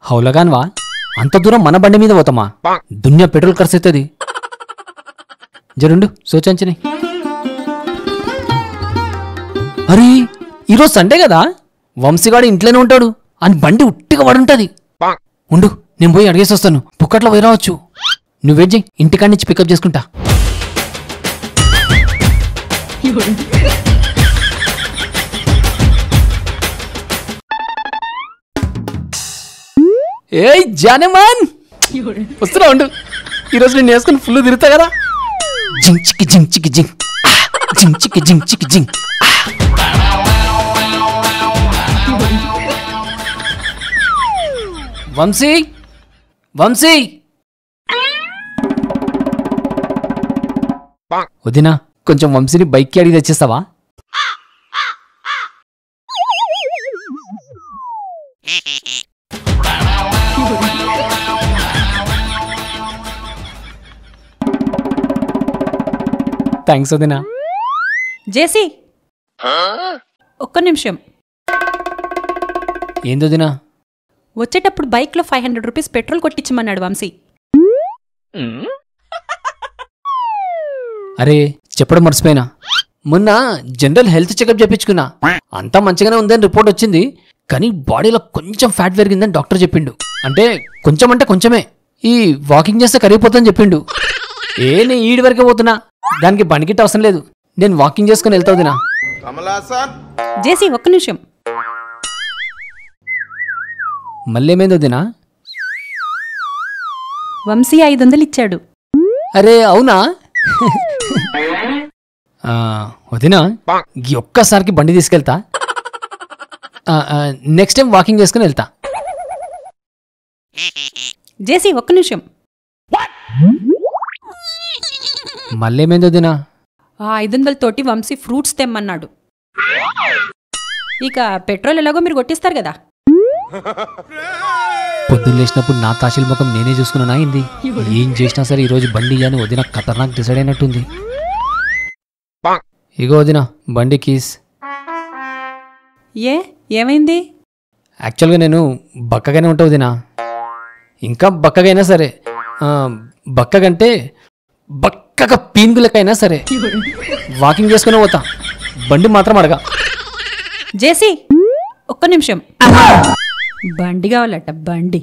హౌలగాన్వా అంత దూరం మన బండి మీద పోతామా? దున్యా పెట్రోల్ ఖర్చు అవుతుంది. జరుండు సోచంచని. అరే ఈరోజు సండే కదా, వంశీగాడు ఇంట్లోనే ఉంటాడు అని బండి ఉట్టిగా పడుంటది. ఉండు నేను పోయి అడిగేసి వస్తాను, పుక్కట్లో పోయి రావచ్చు. నువ్వేం చెయ్యి, ఇంటికాడి నుంచి పికప్ చేసుకుంటా. ఏయ్ జానమాన్ వస్తున్నా, ఉండు. ఈరోజు నేను వేసుకుని ఫుల్ తిరుగుతా కదా. జింగ్ చిక్కి జింగ్ చిక్కి జింగ్, జింగ్ చిక్కి జింగ్ చిక్కి జింగ్. వంశీ వంశీ వదినా, కొంచెం వంశీని బైక్కి అడిగి తెచ్చేస్తావా? థ్యాంక్స్ వదినా. జేసీ ఒక్క నిమిషం. ఏంది వదినా? వచ్చేటప్పుడు బైక్లో 500 రూపీస్ పెట్రోల్ కొట్టించమన్నాడు వంశీ. అరే చెప్పడం మర్చిపోయినా, మొన్న జనరల్ హెల్త్ చెకప్ చేయించుకున్నా. అంతా మంచిగానే ఉందని రిపోర్ట్ వచ్చింది, కానీ బాడీలో కొంచెం ఫ్యాట్ పెరిగిందని డాక్టర్ చెప్పిండు. అంటే కొంచెమే, ఈ వాకింగ్ చేస్తే కరిగిపోతుందని చెప్పిండు. నేను ఈడి వరకే పోతున్నా, దానికి బండికిట్ అవసరం లేదు, నేను వాకింగ్ చేసుకుని వెళ్తావుదినా. జేసీ ఒక్క నిమిషం. మళ్ళేమైంది వదినా? వంశీ 500 ఇచ్చాడు. అరే అవునా? వదినా ఈ ఒక్కసారికి బండి తీసుకెళ్తా, నెక్స్ట్ టైం వాకింగ్ చేసుకుని వెళ్తా. జేసీ ఒక్క నిమిషం. మళ్ళేమైంది వదినా? ఆ 500 తోటి వంశీ ఫ్రూట్స్ తెమ్మన్నాడు. ఇక పెట్రోల్ ఎలాగో మీరు కొట్టిస్తారు కదా. పొద్దున్న లేచినప్పుడు నా తాశీల్ ముఖం నేనే చూసుకున్నా. అయింది ఏం చేసినా సరే ఈరోజు బండి అని వదిన ఖతర్నాక్ డిసైడ్ అయినట్టుంది. ఇగో వదిన బండి కీస్. ఏమైంది? యాక్చువల్గా నేను బక్కగానే ఉంటా వదిన, ఇంకా బక్కగైనా సరే, బక్కగంటే బక్కగా పీన్గులకైనా సరే వాకింగ్ చేసుకునే పోతా, బండి మాత్రం అడగా. జేసీ ఒక్క నిమిషం. బండి కావాలట, బండి.